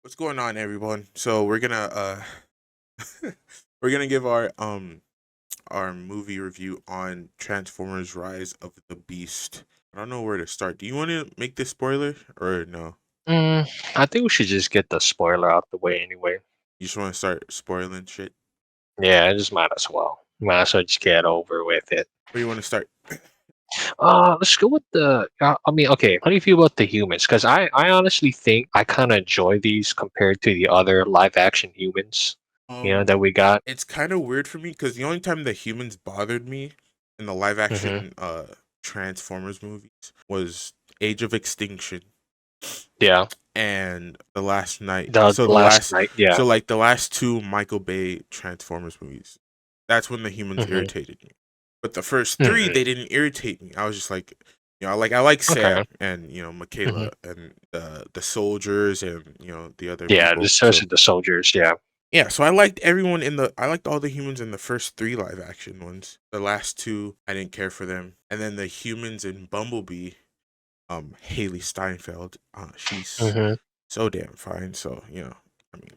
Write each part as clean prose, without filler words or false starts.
What's going on, everyone? So we're gonna we're gonna give our movie review on Transformers: Rise of the Beast. I don't know where to start. Do you want to make this spoiler or no? I think we should just get the spoiler out the way anyway. You just want to start spoiling shit? Yeah, I just might as well. Might as well just get over with it. Where you want to start? Let's go with the. Okay. How do you feel about the humans? Because I honestly think I kind of enjoy these compared to the other live action humans. Um, That we got. it's kind of weird for me because the only time the humans bothered me in the live hmm action Transformers movies was Age of Extinction Yeah, and The Last Night. the last night. Yeah. So like the last two Michael Bay Transformers movies. That's when the humans hmm irritated me. But the first three, hmm they didn't irritate me. I was just like, I like Okay. Sam and hmm Michaela and the soldiers and the other Yeah, people. So especially the soldiers. Yeah. yeah, so I liked all the humans in the first three live action ones. The last two, I didn't care for them, and then the humans in Bumblebee, Haley Steinfeld, she's hmm so damn fine. So I mean,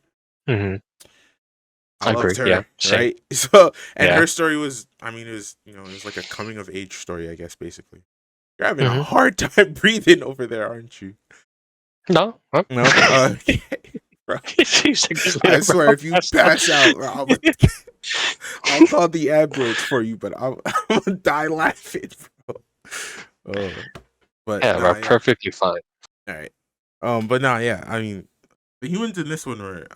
hmm I I loved agree. Yeah. her, Same. right? So, and Yeah. her story was, I mean, it was like a coming of age story, I guess. Basically, you're having a hmm hard time breathing over there, aren't you? No. Huh? No, okay, bro. She's like, just I later, swear, bro. if you Passed out. pass out, I'll call the ambulance for you, but I'm gonna die laughing, bro. Oh, but Yeah, bro, nah, yeah, perfectly fine. all right. But nah, yeah. I mean, the humans in this one were,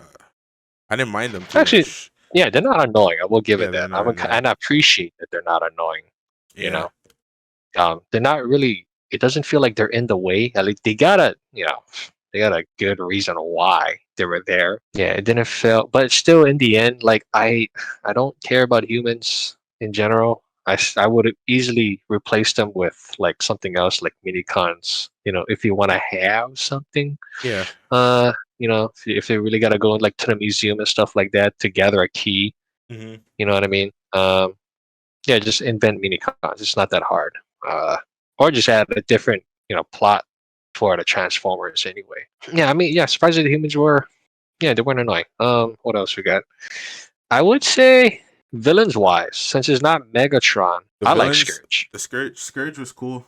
I didn't mind them too Actually, much. yeah, they're not annoying. I will give Yeah, it they're that. not And annoying. I appreciate that they're not annoying. You Yeah. know, they're not really. It doesn't feel like they're in the way. At least they got a good reason why they were there. Yeah, it didn't feel, but still, in the end, like I don't care about humans in general. I would easily replace them with like something else, like mini cons. If you want to have something Yeah. if they really got to go like to the museum and stuff like that to gather a key, Hmm. you know what I mean? Yeah, just invent mini cons. It's not that hard. Or just add a different, plot for the Transformers anyway. Yeah, I mean, yeah, surprisingly the humans were, yeah, they weren't annoying. What else we got? I would say villains wise, since it's not Megatron, The I like villains, Scourge. the Scourge was cool.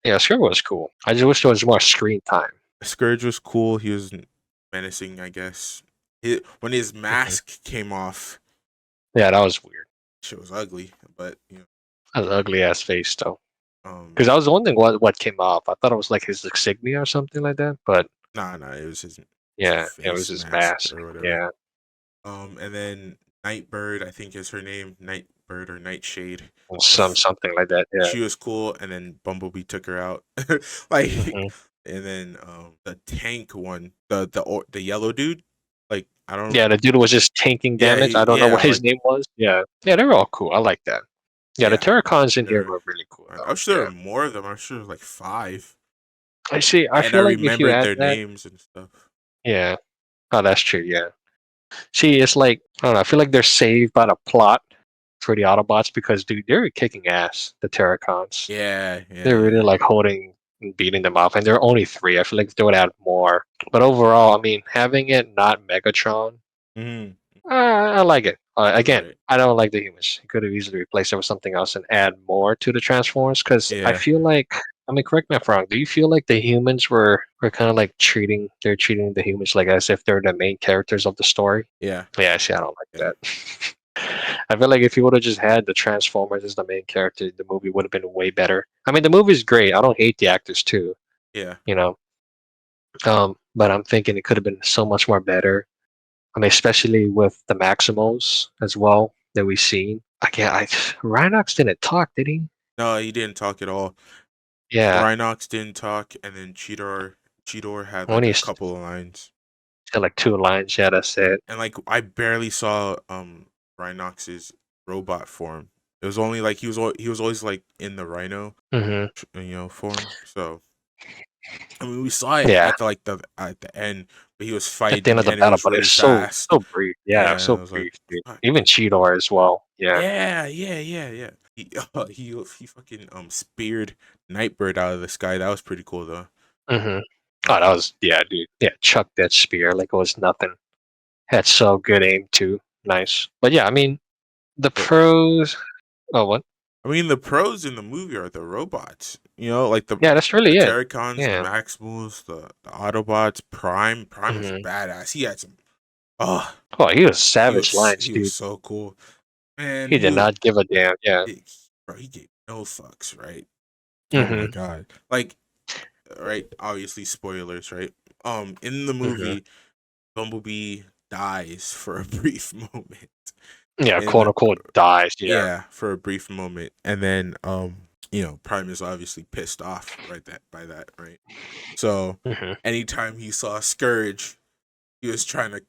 Yeah, Scourge was cool. I just wish there was more screen time. Scourge was cool. He was menacing, I guess. When his hmm mask came off, Yeah, that was weird. shit was ugly. But That was an ugly ass face though. um, Because I was wondering what came off. I thought it was like his insignia or something like that. But nah, it was his yeah, it was face his mask mask. or whatever. Yeah, And then Nightbird, I think is her name, Nightbird or Nightshade. or The f- something like that. Yeah. she was cool, and then Bumblebee took her out. Like, hmm and then the tank one, the yellow dude. Like I don't. Yeah, the dude was just tanking Yeah, damage. I don't know what his like name was. Yeah, yeah, they were all cool. I like that. Yeah, the yeah. Terracons in here They're, were really cool I'm though. sure there Yeah, are more of them. I'm sure there's like five, I see. I and I feel like if you remembered add their that, names and stuff. yeah. Oh, that's true. Yeah. See, it's like I don't know. I feel like they're saved by the plot for the Autobots because dude, they're kicking ass. The Terracons. They're really Yeah. like holding and beating them off, and there are only three. I feel like they would add more, but overall, I mean, having it not Megatron, Hmm. I like it. Again, Right. I don't like the humans. You could have easily replaced it with something else and add more to the Transformers. Because I Yeah. feel like, I mean, correct me if I'm wrong. Do you feel like the humans were kind of like treating the humans like as if they're the main characters of the story? Yeah. Yeah, see, I don't Yeah. like that. I feel like if you would have just had the Transformers as the main character, the movie would have been way better. I mean, the movie's great. I don't hate the actors too, Yeah. you know. But I'm thinking it could have been so much more better. I mean, especially with the Maximals as well that we've seen. I can't. Rhinox didn't talk, did he? No, he didn't talk at all. Yeah, Rhinox didn't talk, and then Cheetor had like only a couple of lines, said like two lines. Yeah, that's it. and like I barely saw Rhinox's robot form. It was only like he was always like in the Rhino hmm form. So I mean, we saw it Yeah, at the end, but he was at the end fighting of the and it battle, was but really it's so fast. so brief. Yeah, Yeah, and I so was like, brief, dude. fuck. Even Cheetor as well. Yeah. Yeah. He fucking speared Nightbird out of the sky. That was pretty cool though. hmm Oh, that was dude. Yeah, chuck that spear like it was nothing. Had so good aim too. Nice. But yeah, I mean the But pros. Oh, what? I mean, the pros in the movie are the robots. You know, like Yeah, that's the really it. Terracons, the Yeah. Maximals, the Autobots. Prime. Prime was Hmm. badass. He had some. Oh, Oh, he was savage lines, he was dude. so cool, man. He did not give a damn. Yeah. He, bro, he gave no fucks, right? Oh my Hmm. god, like, right? Obviously, spoilers, right? In the Hmm. movie, Bumblebee dies for a brief moment. Yeah, In quote the unquote dies. Yeah. Yeah, for a brief moment, and then Prime is obviously pissed off by that, right? So Hmm. anytime he saw Scourge, he was trying to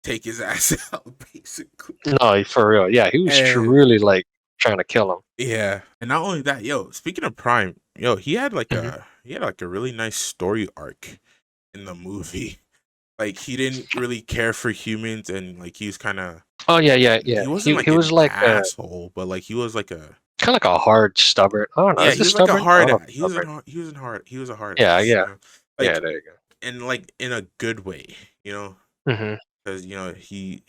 take his ass out, basically. No, for real. Yeah, he was And truly like trying to kill him. yeah, and not only that, speaking of Prime, Hmm. he had like a really nice story arc in the movie. Like he didn't really care for humans, and like he's kind of Oh yeah, yeah, yeah. he wasn't He like an was like asshole, but like he was like a kind of like a hard stubborn. I don't know. yeah, Is he it was like a stubborn? I don't hard know. ass. If it's stubborn. He was a hard Yeah, ass, yeah, yeah. like There you and like in a good way, go. Hmm. because he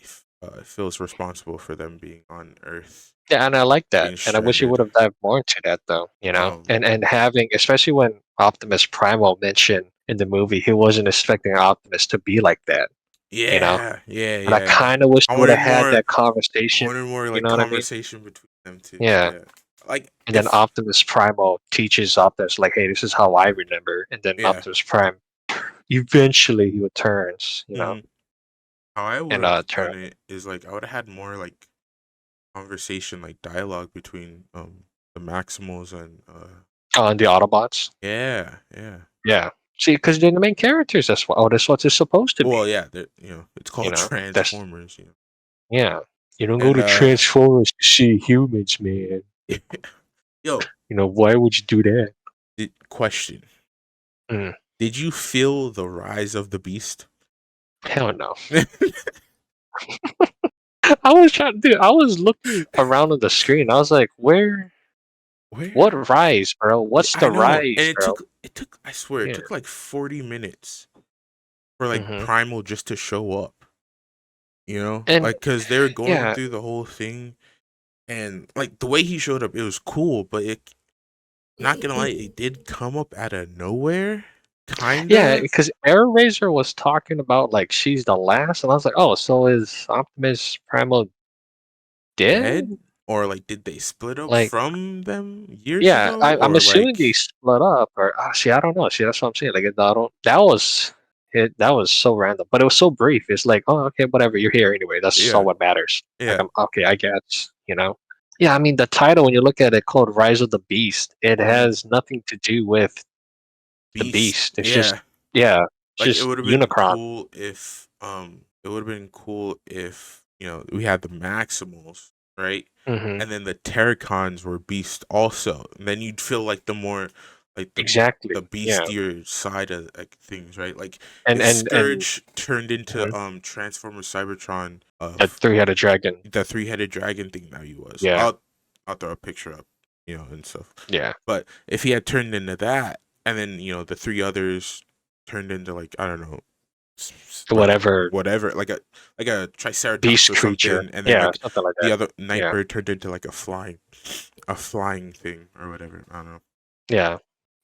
feels responsible for them being on Earth Yeah, and I like that, being and I wish he would stranded. have dived more into that, though. Um, And having, especially when Optimus Primal mentioned in the movie, he wasn't expecting Optimus to be like that. You know, yeah, yeah, and I yeah. kind of wish I he would have wanted had more. that conversation. You Like know what I mean? conversation between them two. Yeah. Yeah, like And then if Optimus Primal teaches Optimus like, "Hey, this is how I remember." And then yeah. Optimus Prime, eventually he returns. Mhm. How I would And have turn done it is like I would have had more like conversation, like dialogue between the Maximals and on the Autobots. yeah, yeah. Yeah. See, because they're the main characters. That's what. Oh, that's what it's supposed to be. Well, yeah, it's You called know. That's Transformers. Yeah. You don't go And to Transformers to see humans, man. yo, Why would you do that? question: Mm, did you feel the rise of the beast? hell no. I was trying to do. I was looking around on the screen. I was like, "Where? Where? What rise, bro? Yeah, What's I the know, and rise, bro?" it took. I swear, it Yeah. took like 40 minutes for like Hmm. Primal just to show up. And Like because they were going yeah, through the whole thing, and like the way he showed up, it was cool, but it not gonna lie, it did come up out of nowhere, yeah, kinda. because Air Razor was talking about like she's the last, and I was like, "Oh, so is Optimus Primal Dead? dead?" Or, like, did they split up Like, from them years yeah, ago? I'm Or, assuming they like split up, or see, I don't know. See, that's what I'm saying. Like, I don't. That was it. That was so random, but it was so brief. It's like, oh, okay, whatever. You're here anyway. That's all yeah, what matters. Like, yeah, I'm okay. I guess. Yeah, I mean, the title when you look at it, called Rise of the Beast, it mhm. has nothing to do with the Beast, Beast. It's just, yeah. yeah, it's Like, it just would've been Unicron. cool if, it would've been cool if, we had the Maximals, right? Hmm. And then the Terracons were Beast also, and then you'd feel like like, the Exactly. Yeah, beastier side of, like, things, right? Like, and if and and Scourge turned into, mhm, Transformers Cybertron, a three-headed dragon. the three-headed dragon thing that he was. Yeah, I'll throw a picture up, and stuff. yeah. But if he had turned into that, and then the three others turned into like I don't know, like Whatever whatever, like a triceratops beast or creature. something, and then Yeah, like something like the that. other Yeah. Nightbird turned into like a flying thing or whatever. I don't know. Yeah,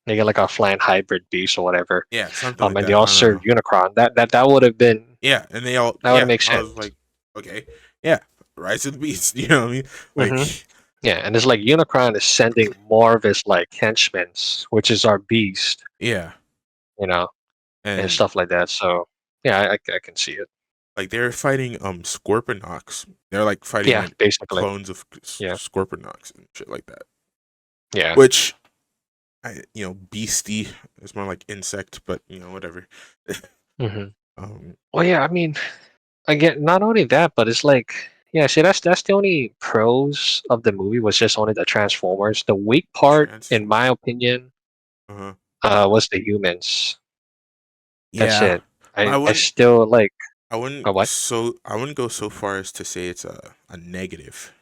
they get like a flying hybrid beast or whatever. Yeah, something like And they that. all I don't serve know. Unicron. That would have been Yeah, and they all that would have yeah. made I was sense. like, okay, yeah, Rise of the Beast. You know what I mean? Hmm. Like, Yeah, and it's like Unicron is sending more of his like henchmen, which is our beast, yeah, you know, and and stuff like that. So yeah, I can see it. like they're fighting Scorponok. They're like fighting Yeah, like basically. clones of Yeah, Scorponok and shit like that. yeah. Which beastie is more like insect, but whatever. Hmm. um, Well, yeah. I mean, again, not only that, but it's like, yeah. See, that's the only pros of the movie was just only the Transformers. The weak part, in Transform. my opinion, Uh-huh. was the humans. That's Yeah, it. but I still like. What? I wouldn't go so far as to say it's a negative.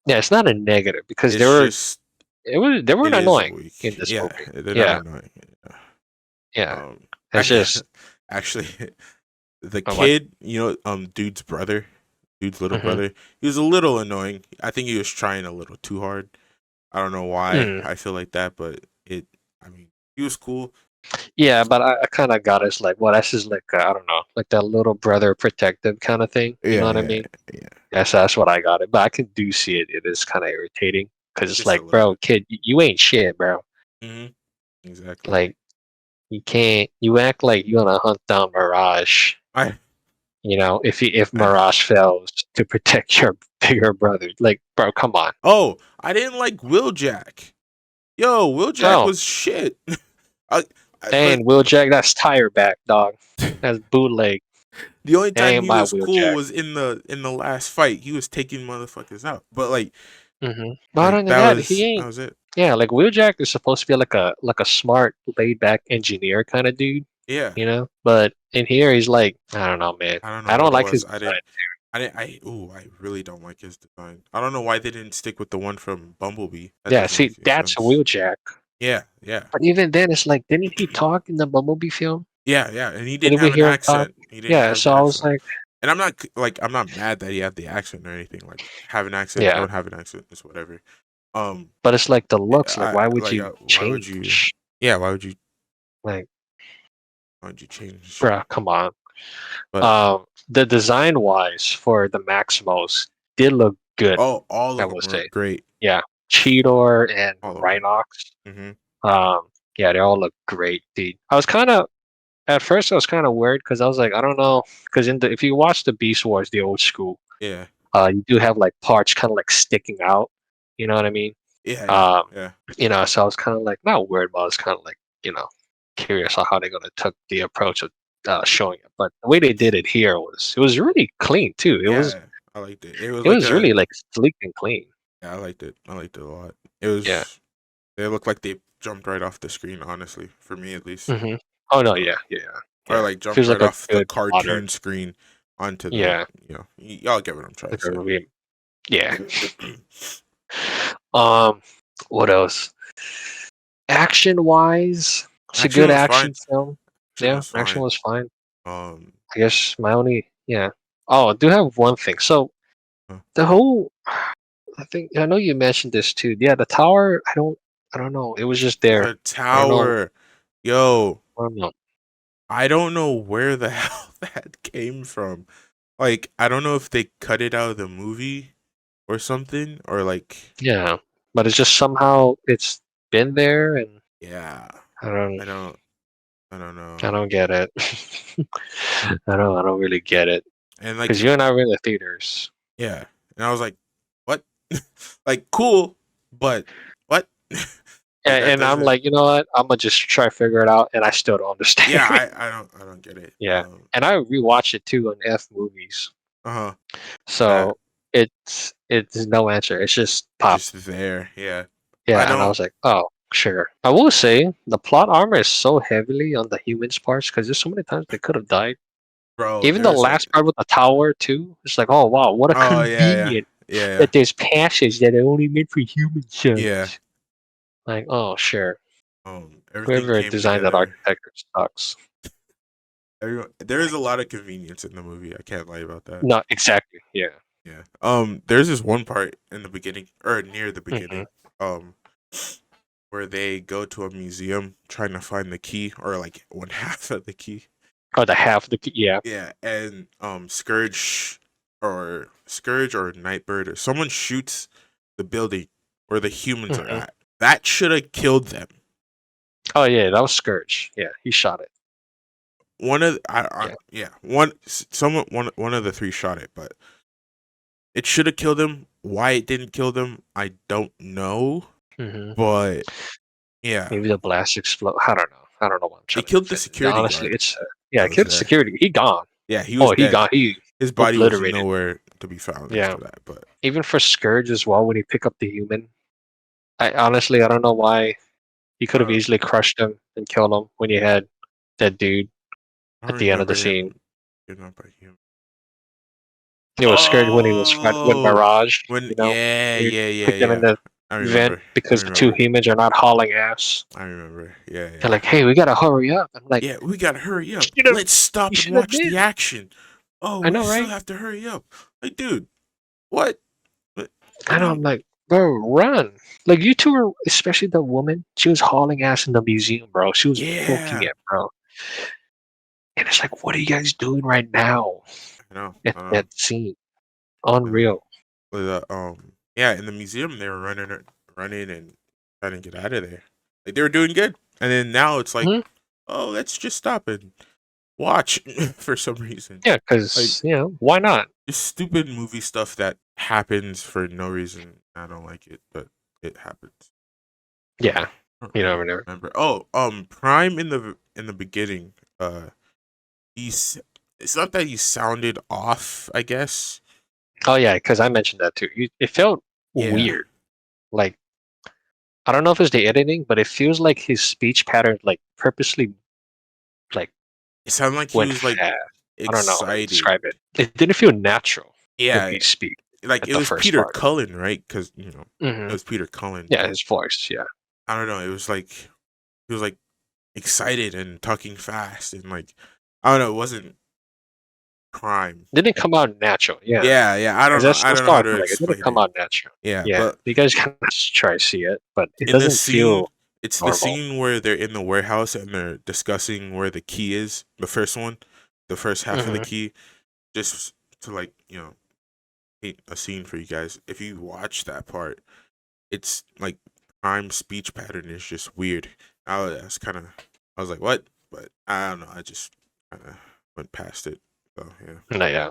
Yeah, it's not a negative because It's just they were it is annoying weak. in this Yeah, movie. they're not Yeah, annoying. Yeah. yeah. Um, It's just Actually, the what. kid, dude's brother, dude's little Hmm. brother, he was a little annoying. I think he was trying a little too hard. I don't know why Mm. I feel like that, but I mean, he was cool. Yeah, but I kind of got it's like, well, that's just like I don't know, like that little brother protective kind of thing. You know Yeah, what I yeah, mean? yeah. Yes, that's what I got it. But I can do see it. It is kind of irritating because it's Just a like, little bro, bit. kid, you ain't shit, bro. Hmm. Exactly. Like you can't. You act like you wanna hunt down Mirage. I, You know, if I Mirage fails to protect your bigger brother, like, bro, come on. Oh, I didn't like Wheeljack. Yo, Wheeljack Oh, was shit. I, but dang, Wheeljack, that's tire back, dog. That's bootleg. the only That time ain't he my was cool Wheeljack. was in the last fight. He was taking motherfuckers out. But But other than that that, he was that ain't. was it. Yeah, like Wheeljack is supposed to be like a smart, laid back engineer kind of dude, Yeah. you know. But in here, he's like, I don't know, man. I don't know I what don't it like was. his I design. didn't I didn't I really don't like his design. I don't know why they didn't stick with the one from Bumblebee. That Yeah, doesn't see, make any that's a sense. Wheeljack. Yeah, yeah. But even then, it's like, didn't he talk in the Bumblebee film? Yeah, yeah. And he didn't Didn't we have an hear him talk? accent. He didn't Yeah, have so the I was accent. like, And I'm not mad that he had the accent or anything. Like have an accent, yeah. don't have an accent, it's whatever. Um But it's like the looks, like, I why would like you why would you change? yeah, Like, why would you change? bruh, come on. But The design wise for the Maximos did look good, all I of will them were say. great. Yeah. Cheetor and All of them. Rhinox. Mhm. Yeah, they all look great, dude. I was kind of at first I was kind of worried because I was like, I don't know, because if you watch the Beast Wars, the old school, Yeah. you do have like parts kind of like sticking out. You know what I mean? Yeah, yeah. Um, Yeah. so I was kind of like not worried, but I was kind of like curious on how they're gonna take the approach of showing it. But the way they did it here was really clean too. Yeah. I liked it. It was It like was a really like sleek and clean. yeah, I liked it. I liked it a lot. Yeah. They looked like they jumped right off the screen, honestly, for me at least. Hmm. Oh no, Uh, or yeah. like jumped Feels right like a off the good modern. cartoon screen onto the, Yeah, y'all get what I'm trying like to a say. really. Yeah. Um, what else? Action wise, it's a Action good was fine. action film. Action Yeah, was action fine. was fine. Um, I guess my only yeah. Oh, I do have one thing. So uh, the whole I think I know you mentioned this too. Yeah, the tower. I don't know. It was just there. the I don't know. tower, yo, I don't know. I don't know where the hell that came from. Like, I don't know if they cut it out of the movie or something, or like, Yeah, but it's just somehow it's been there, and yeah, I don't. I don't, I don't know. I don't get it. I don't really get it And because you're not in the theaters. yeah, and I was like, what? Like, cool, but what? Like that And I'm doesn't. like, you know what? I'm gonna just try to figure it out, and I still don't understand. Yeah, I don't get it. Yeah, and I rewatched it too on F movies, Uh-huh. That so it's no answer. It's just it's pop. just there. Yeah. I Yeah, and I don't was like, oh, sure. I will say the plot armor is so heavily on the humans' parts because there's so many times they could have died. bro, Even the there's a last part with the tower too. It's like, oh wow, what a oh yeah, yeah. convenient Yeah, that there's passages that are only meant for human yeah. size. Like, oh sure, Everything whoever came designed that together. architecture sucks. There is a lot of convenience in the movie. I can't lie about that. No, exactly. Yeah. Yeah. There's this one part in the beginning or near the Hmm. beginning, um, where they go to a museum trying to find the key or like one half of the key. Oh, the half the yeah. Yeah, and Scourge or Nightbird or someone shoots the building where the humans are Hmm. at. That should have killed them. Oh yeah, that was Scourge. Yeah, he shot it. One of Yeah. yeah, one of the three shot it, but it should have killed him. Why it didn't kill them, I don't know. Hmm. But yeah, Maybe the blast explode. I don't know what I'm it trying to killed the defend. security Honestly, guard it's yeah, that was kid there. security. He gone. Yeah, he was Oh, he dead. gone. He His body was obliterated. nowhere to be found Yeah. after that. But Even for Scourge as well, when he pick up the human, I honestly I don't know why he could have uh, easily crushed him and killed him when you had that dude I at don't the end of the remember scene. him getting up by him. He was scared when he was fighting with Oh, Mirage. when You know, yeah, he yeah, yeah, picked him in yeah, the I vent remember. I because the two remember. humans are not hauling ass. I remember. Yeah, They're yeah. like, "Hey, we gotta hurry up." I'm like, Yeah, we gotta hurry up. "You should have, Let's you stop and should have watch the been." action. Oh, I we know, still right? have to hurry up. Like, dude, what? What I do know. you? I'm like, bro, run! Like you two were, especially the woman. She was hauling ass in the museum, bro. She was booking Yeah, it, bro. And it's like, what are you guys doing right now I know. at I know. that scene? Yeah. Unreal. Yeah, in the museum they were running and trying to get out of there. Like they were doing good, and then now it's like, Hmm. oh, let's just stop and watch for some reason. Yeah, Like because why not? just stupid movie stuff that happens for no reason. I don't like it, but it happens. Yeah, I don't you really never know. remember. Oh, Prime in the beginning. He's it's not that he sounded off. I guess. Oh yeah, because I mentioned that too. It felt Yeah, weird. Like I don't know if it's the editing, but it feels like his speech pattern, like purposely, like it sounded like he went was like fast. I don't know how to excited. describe it. It didn't feel natural when Yeah, he speak like at it the was first Peter part. Cullen, right? Because it Hmm. was Peter Cullen, Yeah, but his voice. Yeah, I don't know. It was like he was like excited and talking fast and like I don't know. It wasn't Prime. didn't come out natural. Yeah, Yeah, yeah. I don't know. I that's don't know all how I to feel like. It didn't explain come it. out natural. Yeah, Yeah, but you guys can try to see it, but it in the doesn't scene, feel it's the normal. scene where they're in the warehouse and they're discussing where the key is. The first one, the first half of the Hmm. key, just to like paint a scene for you guys. If you watch that part, it's like Prime speech pattern is just weird. That's kind of I was like, what? But I don't know. I just kind of went past it. So yeah. No, yeah.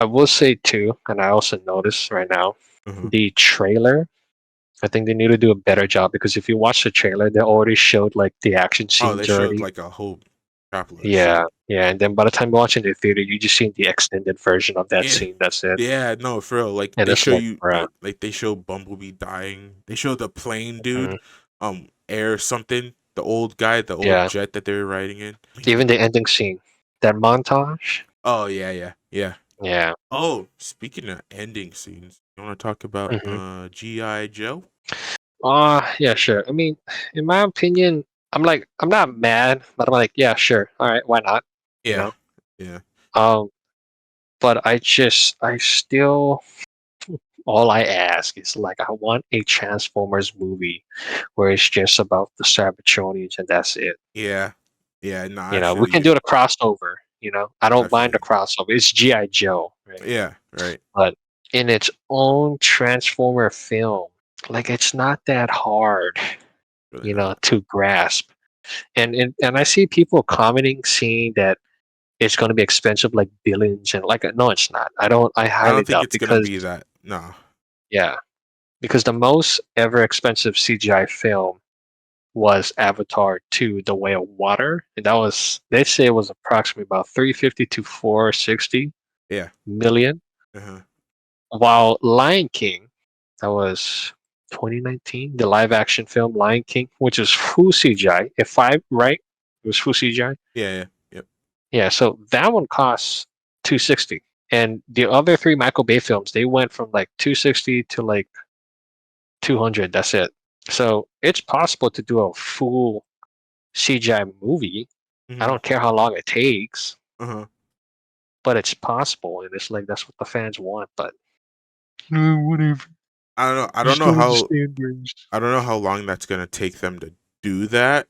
I will say too, and I also noticed right now Uh-huh. the trailer. I think they need to do a better job because if you watch the trailer, they already showed like the action Oh, they scenes showed already. like a whole crap load of Yeah, shit. yeah, and then by the time you watch in the theater, you just see the extended version of that Yeah, scene. That's it, yeah. No, for real. Like and they it's show like, you, bruh. like they show Bumblebee dying. They show the plane dude, Mhm. Air something. The old guy, the old Yeah, jet that they were riding in. I mean, even the ending scene, that montage. oh yeah, yeah, yeah. Yeah. Oh, speaking of ending scenes, you want to talk about Hmm. GI Joe? Yeah, sure. I mean, in my opinion, I'm not mad, but I'm like, yeah, sure. All right, why not? You Yeah, know. yeah, Um, but I still, all I ask is like, I want a Transformers movie where it's just about the Cybertronians and that's it. yeah, yeah. No, You I know, we feel can you. do the crossover. I I don't feel mind the you. crossover. It's GI Joe, right? Yeah, right. But in its own Transformer film, like it's not that hard, Really not. to grasp. And I see people commenting, seeing that it's going to be expensive, like billions, and like no, it's not. I I highly don't think doubt it's gonna because be that. No. yeah, because the most ever expensive CGI film was Avatar 2: The Way of Water, and that was they say it was approximately about 350 to 460 Yeah. million. Uh-huh. While Lion King, that was 2019, the live action film Lion King, which is full CGI. If I right, it was full CGI. Yeah, yeah. Yep. Yeah, so that one costs 260. And the other three Michael Bay films, they went from like 260 to like 200. That's it. So it's possible to do a full CGI movie. I Mhm. don't care how long it takes, Uh-huh. but it's possible. And it's like that's what the fans want. But whatever. I don't know. I don't Just know don't how understand things. I don't know how long that's gonna take them to do that.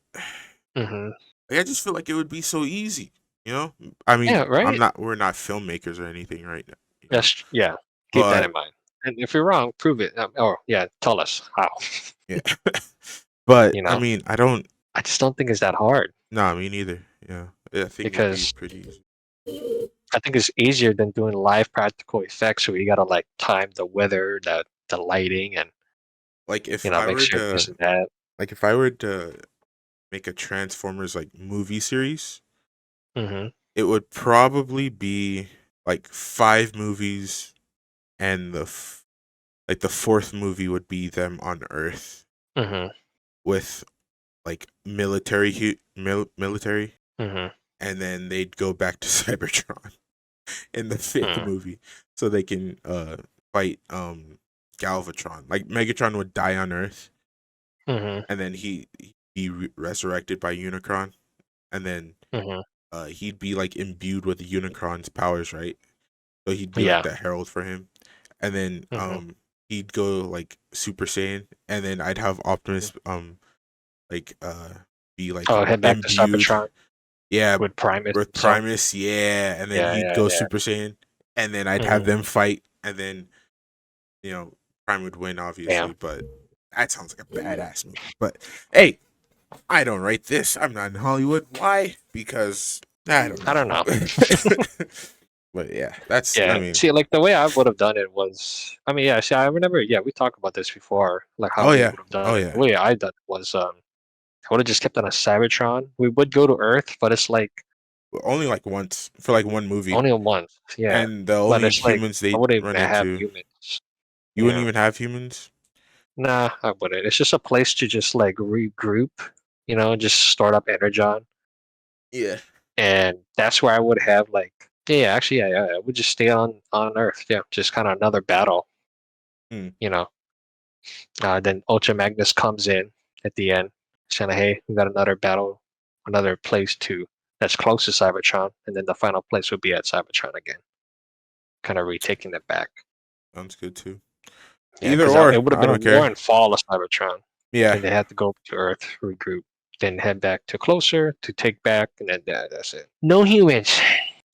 Hmm. Like, I just feel like it would be so easy, you know? I Yeah, mean, right? we're not filmmakers or anything right now, Yeah. Keep that But in mind. And if you're wrong, prove it. Or yeah, tell us how. yeah. But you I know, mean, I don't I just don't think it's that hard nah, me neither. Yeah. I think it'd be because pretty easy. I think it's easier than doing live practical effects where you gotta like time the weather, the lighting, and Like if I make were sure this to and that. if I were to make a Transformers like movie series, Hmm. it would probably be like 5 movies and like the fourth movie would be them on Earth Hmm. with like military, Hmm. and then they'd go back to Cybertron in the fifth Hmm. movie so they can fight Galvatron. Like Megatron would die on Earth, Mhm. and then he be resurrected by Unicron, and then Mhm. he'd be like imbued with Unicron's powers, right? So he'd be like Yeah. the herald for him, and then Mhm. he'd go like Super Saiyan, and then I'd have Mhm. Optimus like be like Oh, head back to imbued, Cybertron yeah, with Primus with and stuff. Primus, yeah, and then Yeah, he'd yeah, go yeah. Super Saiyan, and then I'd have Mhm. them fight, and then you know Prime would win, Yeah. obviously, but that sounds like a badass movie. But hey, I don't write this. I'm not in Hollywood. Why? Because I don't I don't know. know. But yeah, that's. I Yeah. mean, See, like the way I would have done it was, I mean, yeah. See, I remember. Yeah, we talked about this before, like how oh we yeah, would have oh done it. The yeah. way I done it was, I would have just kept on a Cybertron. We would go to Earth, but it's like Only like once for like one movie, only once. Yeah, and the but only it's like humans I they wouldn't run even have into. humans. You wouldn't Yeah. even have humans. Nah, I wouldn't. It's just a place to just like regroup, just start up Energon. Yeah. And that's where I would have like, yeah, actually, yeah, I would just stay on Earth. Yeah, just kind of another battle, Hmm. you know. Then Ultra Magnus comes in at the end, saying, "Hey, we got another battle, another place to that's close to Cybertron, and then the final place would be at Cybertron again, kind of retaking it back." Sounds good too. Yeah, Either because or, it would have I been a don't war care. and fall of Cybertron. Yeah. Then they had to go to Earth, regroup, then head back to closer to take back, and then that's it. No humans.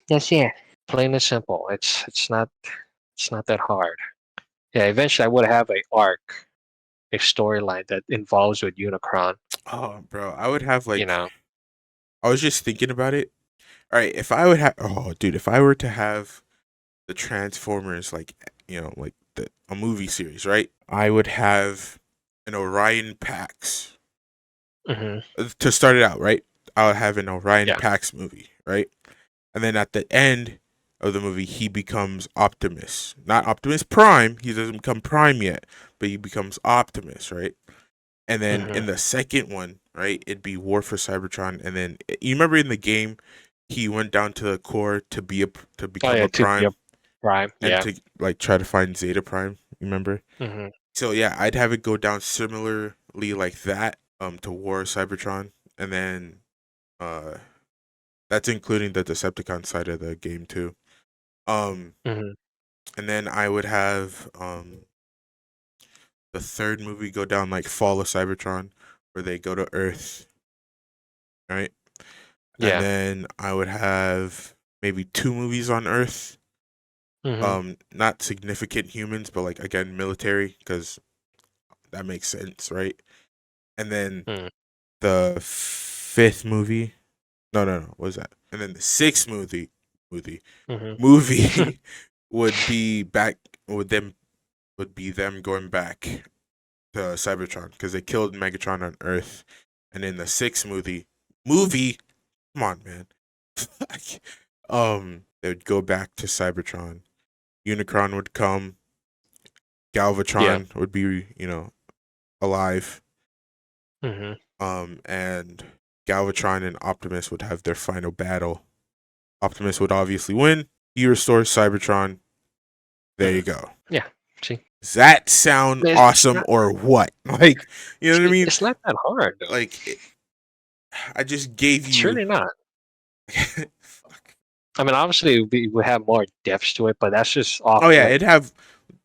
That's it. Plain and simple. It's not that hard. Yeah, eventually I would have a arc, a storyline that involves with Unicron. Oh, bro, I would have You like. know. I was just thinking about it. All right, if I would have. Oh, dude, if I were to have the Transformers, like like a movie series, right? I would have an Orion Pax Hmm. to start it out, right? I would have an Orion Yeah. Pax movie, right? And then at the end of the movie, he becomes Optimus. Not Optimus Prime. He doesn't become Prime yet, but he becomes Optimus, right? And then Hmm. in the second one, right, it'd be War for Cybertron. And then you remember in the game, he went down to the core to Oh become yeah, a to be a Prime prime. and Yeah. to like try to find Zeta Prime. Remember? Hmm. So yeah, I'd have it go down similarly like that, to War Cybertron, and then uh, that's including the Decepticon side of the game too. Um, Hmm. and then I would have the third movie go down like Fall of Cybertron, where they go to Earth, right? And Yeah. then I would have maybe two movies on Earth. Hmm. Not significant humans, but like again military, because that makes sense, right? And then Mm. the fifth movie, no, no, no, what was that? And then the sixth movie Hmm. movie would be back with them would be them going back to Cybertron because they killed Megatron on Earth, and in the sixth movie, come on, man, they would go back to Cybertron. Unicron would come. Yeah. Galvatron would be alive. Hmm. And Galvatron and Optimus would have their final battle. Optimus would obviously win. He restores Cybertron. There you Hmm. go. Yeah. See, Does that sound it's awesome not. or what? Like, you know what I See, mean? it's not that hard though. Like, I just gave It's you. really not. Fuck. I mean, obviously we would have more depths to it, but that's just off Oh yeah, like it'd have.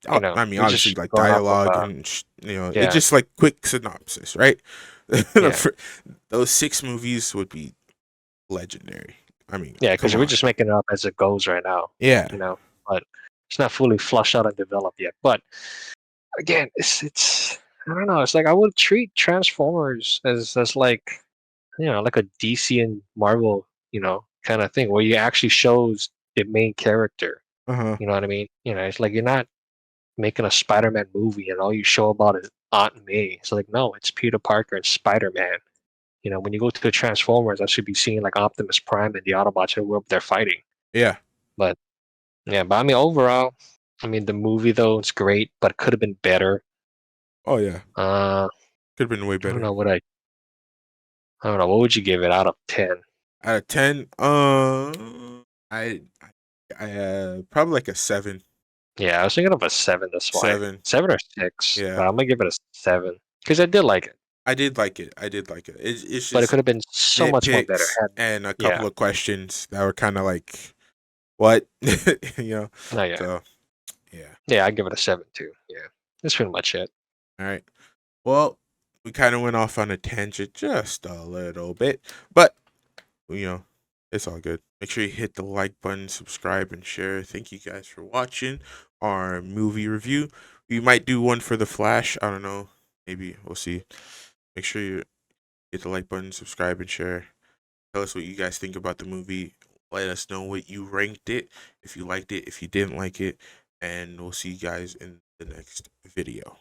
I mean, we're obviously, just like going off of dialogue and it's yeah, just like quick synopsis, right? yeah, Those six movies would be legendary. I mean, yeah, come because we're on. just making it up as it goes right now, Yeah. you know. But it's not fully flushed out and developed yet. But again, it's I don't know. It's like I would treat Transformers as like like a DC and Marvel kind of thing where you actually shows the main character. Uh huh. You know what I mean? It's like you're not making a Spider-Man movie and all you show about is Aunt May. It's like no, it's Peter Parker and Spider-Man. When you go to the Transformers, I should be seeing like Optimus Prime and the Autobots who they're fighting. Yeah. But yeah, but I mean overall, I mean the movie though it's great, but it could have been better. Oh yeah. Uh, Could have been way I don't better. know I don't know what would you give it out of 10? Out of 10, I probably like a 7. Yeah, I was thinking of a 7. That's why 7. 7 or 6, Yeah. but I'm gonna give it a 7 because I did like it, I did like it. I did like it. It's but it just could have been so much more better. nitpicks Had and a yeah, couple of questions that were kind of like, what? you know? no, yeah, So, yeah. yeah, I give it a 7 too. Yeah, that's pretty much it. All right. Well, we kind of went off on a tangent just a little bit, but, you know, it's all good. Make sure you hit the like button, subscribe, and share. Thank you guys for watching our movie review. We might do one for The Flash. I don't know. Maybe we'll see. Make sure you hit the like button, subscribe, and share. Tell us what you guys think about the movie. Let us know what you ranked it, if you liked it, if you didn't like it, and we'll see you guys in the next video.